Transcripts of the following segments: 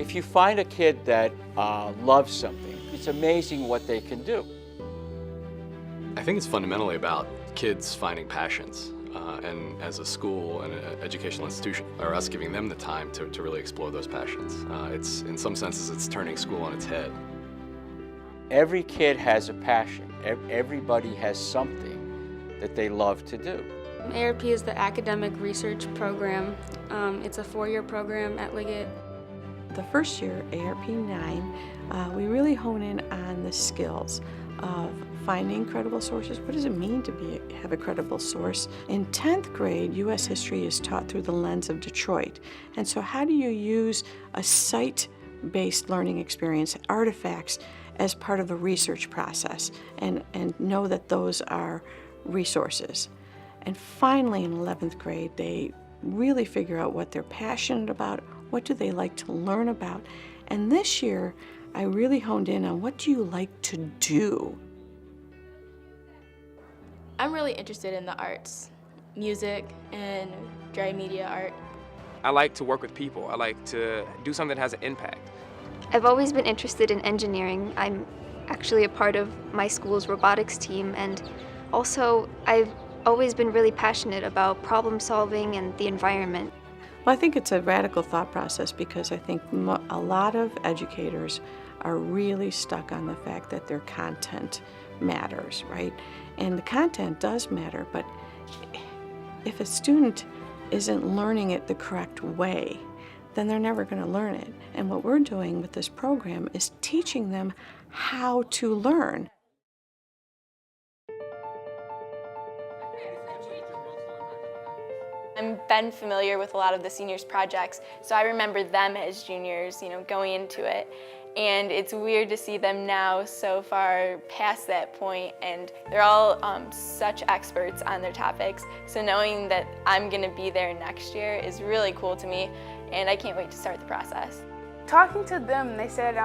If you find a kid that loves something, it's amazing what they can do. I think it's fundamentally about kids finding passions, and as a school and an educational institution, or us giving them the time to really explore those passions. In some senses, it's turning school on its head. Every kid has a passion. Everybody has something that they love to do. ARP is the Academic Research Program. It's a 4-year program at Liggett. The first year, ARP 9, we really hone in on the skills of finding credible sources. What does it mean to have a credible source? In 10th grade, U.S. history is taught through the lens of Detroit. And so how do you use a site-based learning experience, artifacts, as part of the research process and know that those are resources? And finally, in 11th grade, they really figure out what they're passionate about, what do they like to learn about. And this year, I really honed in on what do you like to do? I'm really interested in the arts, music and dry media art. I like to work with people. I like to do something that has an impact. I've always been interested in engineering. I'm actually a part of my school's robotics team, and also I've always been really passionate about problem solving and the environment. Well, I think it's a radical thought process because I think a lot of educators are really stuck on the fact that their content matters, right? And the content does matter, but if a student isn't learning it the correct way, then they're never going to learn it. And what we're doing with this program is teaching them how to learn. I've been familiar with a lot of the seniors' projects, so I remember them as juniors, going into it. And it's weird to see them now so far past that point, and they're all such experts on their topics. So knowing that I'm going to be there next year is really cool to me, and I can't wait to start the process. Talking to them, they said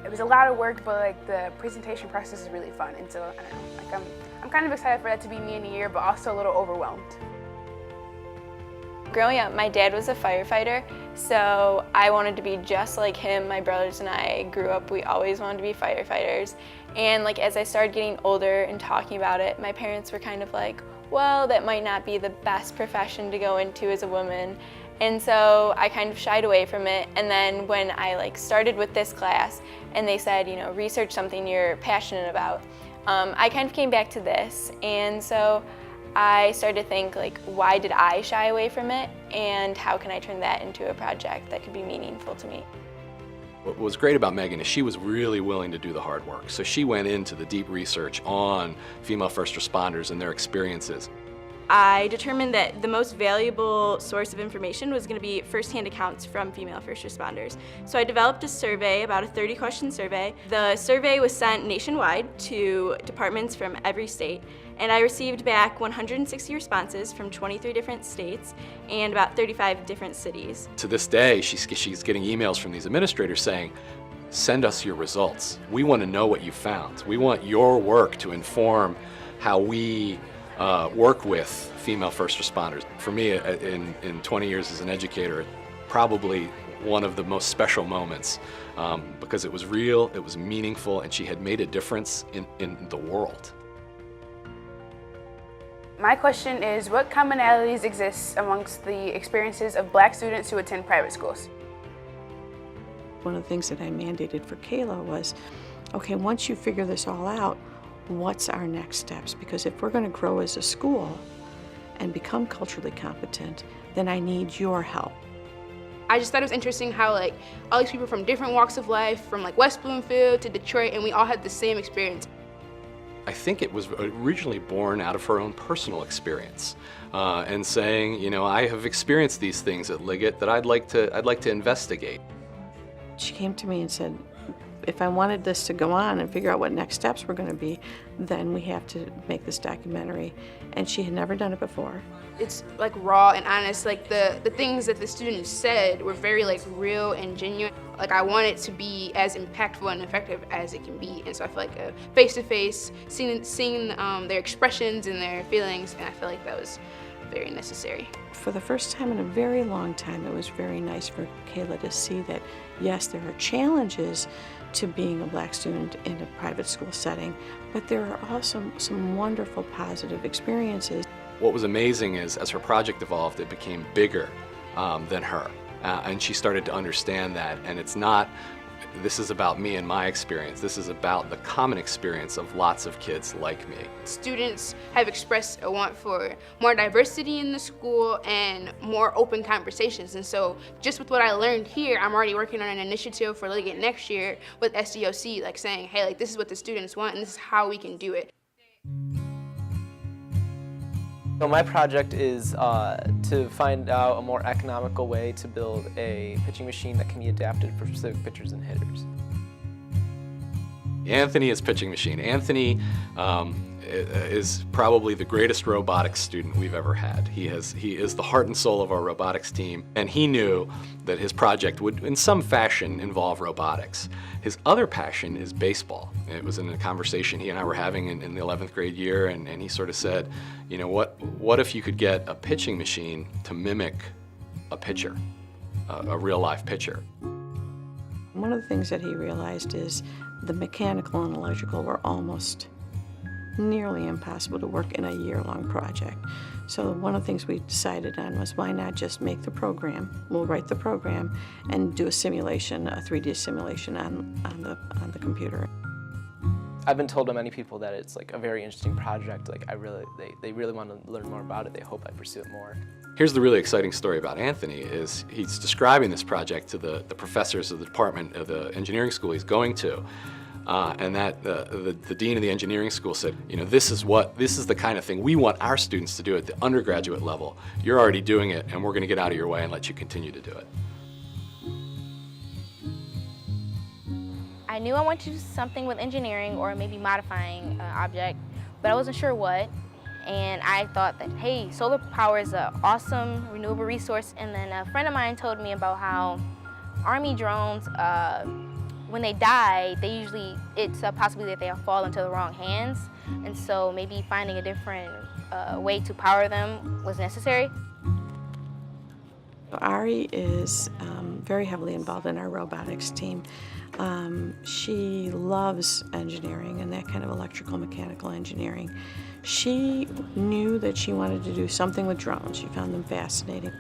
it was a lot of work, but the presentation process is really fun. And so I don't know, I'm kind of excited for that to be me in a year, but also a little overwhelmed. Growing up, my dad was a firefighter, so I wanted to be just like him. My brothers and I grew up, we always wanted to be firefighters. And as I started getting older and talking about it, my parents were kind of like, well, that might not be the best profession to go into as a woman. And so I kind of shied away from it. And then when I started with this class and they said, research something you're passionate about, I kind of came back to this. And so I started to think, why did I shy away from it, and how can I turn that into a project that could be meaningful to me? What was great about Megan is she was really willing to do the hard work. So she went into the deep research on female first responders and their experiences. I determined that the most valuable source of information was going to be firsthand accounts from female first responders. So I developed a survey, about a 30-question survey. The survey was sent nationwide to departments from every state, and I received back 160 responses from 23 different states and about 35 different cities. To this day, she's getting emails from these administrators saying, send us your results. We want to know what you found. We want your work to inform how we work with female first responders. For me, in 20 years as an educator, probably one of the most special moments because it was real, it was meaningful, and she had made a difference in the world. My question is, what commonalities exist amongst the experiences of Black students who attend private schools? One of the things that I mandated for Kayla was, okay, once you figure this all out, what's our next steps? Because if we're going to grow as a school and become culturally competent, then I need your help. I just thought it was interesting how all these people from different walks of life, from West Bloomfield to Detroit, and we all had the same experience. I think it was originally born out of her own personal experience and saying, I have experienced these things at Liggett that I'd like to investigate. She came to me and said, if I wanted this to go on and figure out what next steps were going to be, then we have to make this documentary. And she had never done it before. It's raw and honest. The things that the students said were very real and genuine. I want it to be as impactful and effective as it can be. And so I feel face-to-face, seeing their expressions and their feelings, and I feel that was very necessary. For the first time in a very long time, it was very nice for Kayla to see that, yes, there are challenges to being a black student in a private school setting, but there are also some wonderful positive experiences. What was amazing is, as her project evolved, it became bigger than her. And she started to understand that, and it's not, this is about me and my experience. This is about the common experience of lots of kids like me. Students have expressed a want for more diversity in the school and more open conversations. And so just with what I learned here, I'm already working on an initiative for Liggett next year with SDOC, like saying, hey, like this is what the students want and this is how we can do it. So my project is to find out a more economical way to build a pitching machine that can be adapted for specific pitchers and hitters. Anthony is pitching machine. Anthony is probably the greatest robotics student we've ever had. He is the heart and soul of our robotics team, and he knew that his project would in some fashion involve robotics. His other passion is baseball. It was in a conversation he and I were having in the 11th grade year, and he sort of said, you know, what if you could get a pitching machine to mimic a pitcher, a real life pitcher? One of the things that he realized is the mechanical and electrical were almost nearly impossible to work in a year-long project. So one of the things we decided on was, why not just make the program, we'll write the program and do a simulation, a 3D simulation on the computer. I've been told by many people that it's like a very interesting project. Like they really want to learn more about it. They hope I pursue it more. Here's the really exciting story about Anthony is he's describing this project to the professors of the department of the engineering school he's going to. And that the dean of the engineering school said, you know, this is the kind of thing we want our students to do at the undergraduate level. You're already doing it, and we're going to get out of your way and let you continue to do it. I knew I wanted to do something with engineering or maybe modifying an object, but I wasn't sure what. And I thought that, hey, solar power is an awesome renewable resource. And then a friend of mine told me about how Army drones, when they die, it's a possibility that they'll fall into the wrong hands. And so maybe finding a different way to power them was necessary. Ari is very heavily involved in our robotics team. She loves engineering and that kind of electrical mechanical engineering. She knew that she wanted to do something with drones. She found them fascinating.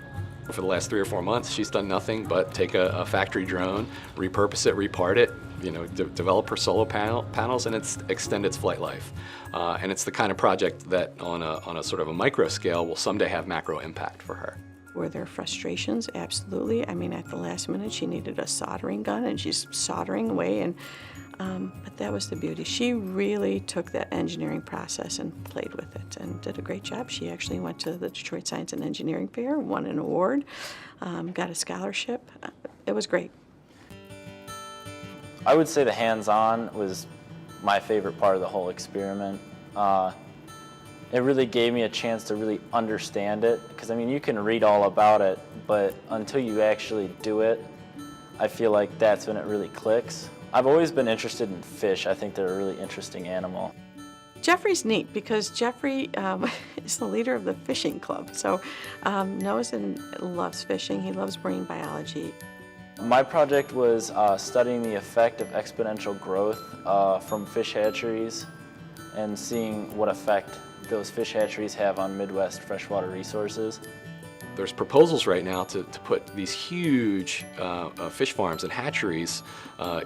For the last 3 or 4 months, she's done nothing but take a factory drone, repurpose it, repart it, you know, develop her solar panels, and extend its flight life. And it's the kind of project that, on a sort of a micro scale, will someday have macro impact for her. Were there frustrations? Absolutely. I mean, at the last minute, she needed a soldering gun, and she's soldering away. And but that was the beauty. She really took that engineering process and played with it and did a great job. She actually went to the Detroit Science and Engineering Fair, won an award, got a scholarship. It was great. I would say the hands-on was my favorite part of the whole experiment. It really gave me a chance to really understand it, because I mean, you can read all about it, but until you actually do it, I feel like that's when it really clicks. I've always been interested in fish. I think they're a really interesting animal. Jeffrey's neat because Jeffrey is the leader of the fishing club. So knows and loves fishing. He loves marine biology. My project was studying the effect of exponential growth from fish hatcheries and seeing what effect those fish hatcheries have on Midwest freshwater resources. There's proposals right now to put these huge fish farms and hatcheries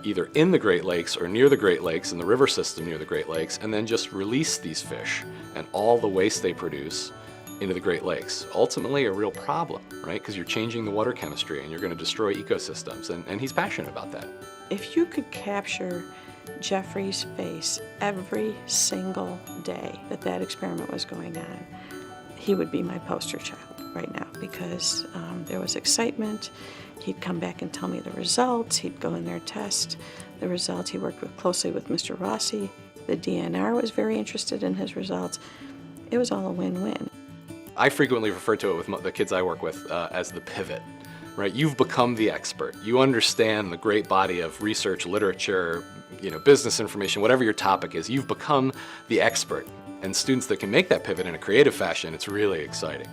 either in the Great Lakes or near the Great Lakes, in the river system near the Great Lakes, and then just release these fish and all the waste they produce into the Great Lakes. Ultimately a real problem, right? Because you're changing the water chemistry and you're going to destroy ecosystems, and he's passionate about that. If you could capture Jeffrey's face every single day that experiment was going on, he would be my poster child right now, because there was excitement. He'd come back and tell me the results. He'd go in there, test the results. He worked closely with Mr. Rossi. The DNR was very interested in his results. It was all a win-win. I frequently refer to it with the kids I work with as the pivot, right? You've become the expert. You understand the great body of research, literature, you know, business information, whatever your topic is. You've become the expert. And students that can make that pivot in a creative fashion, it's really exciting.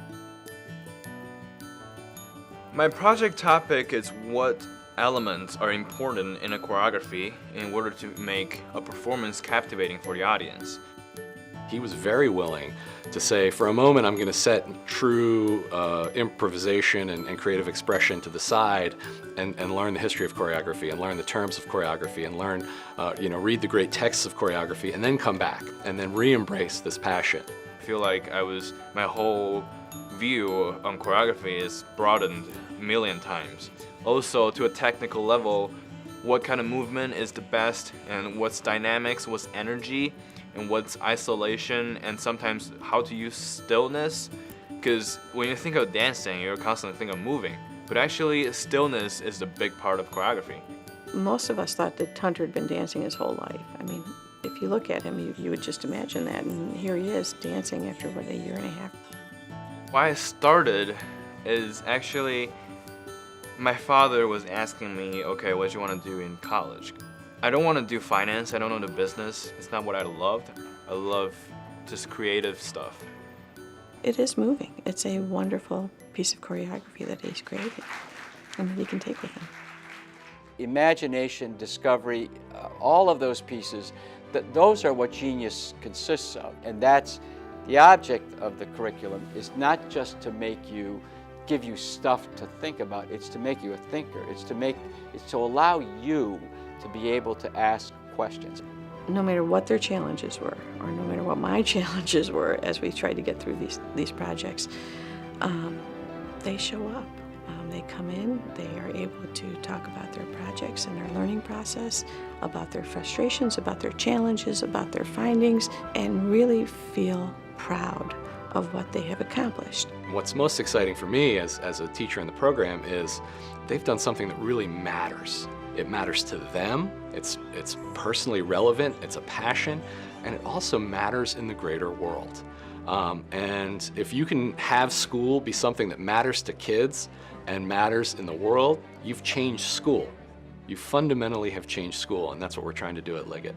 My project topic is what elements are important in a choreography in order to make a performance captivating for the audience. He was very willing to say, for a moment, I'm going to set true improvisation and creative expression to the side and learn the history of choreography and learn the terms of choreography and learn, read the great texts of choreography and then come back and then re-embrace this passion. I feel like my whole view on choreography is broadened a million times. Also, to a technical level, what kind of movement is the best and what's dynamics, what's energy, and what's isolation, and sometimes how to use stillness. Because when you think of dancing, you're constantly thinking of moving. But actually, stillness is the big part of choreography. Most of us thought that Hunter had been dancing his whole life. I mean, if you look at him, you would just imagine that. And here he is dancing after, what, a year and a half. Why I started is actually my father was asking me, okay, what do you want to do in college? I don't want to do finance, I don't know the business. It's not what I loved. I love just creative stuff. It is moving. It's a wonderful piece of choreography that he's created and that he can take with him. Imagination, discovery, all of those pieces, those are what genius consists of. And that's the object of the curriculum, is not just to give you stuff to think about, it's to make you a thinker. It's to allow you to be able to ask questions. No matter what their challenges were, or no matter what my challenges were as we tried to get through these projects, they show up. They come in, they are able to talk about their projects and their learning process, about their frustrations, about their challenges, about their findings, and really feel proud of what they have accomplished. What's most exciting for me as a teacher in the program is they've done something that really matters. It matters to them, it's personally relevant, it's a passion, and it also matters in the greater world. And if you can have school be something that matters to kids and matters in the world, you've changed school. You fundamentally have changed school, and that's what we're trying to do at Liggett.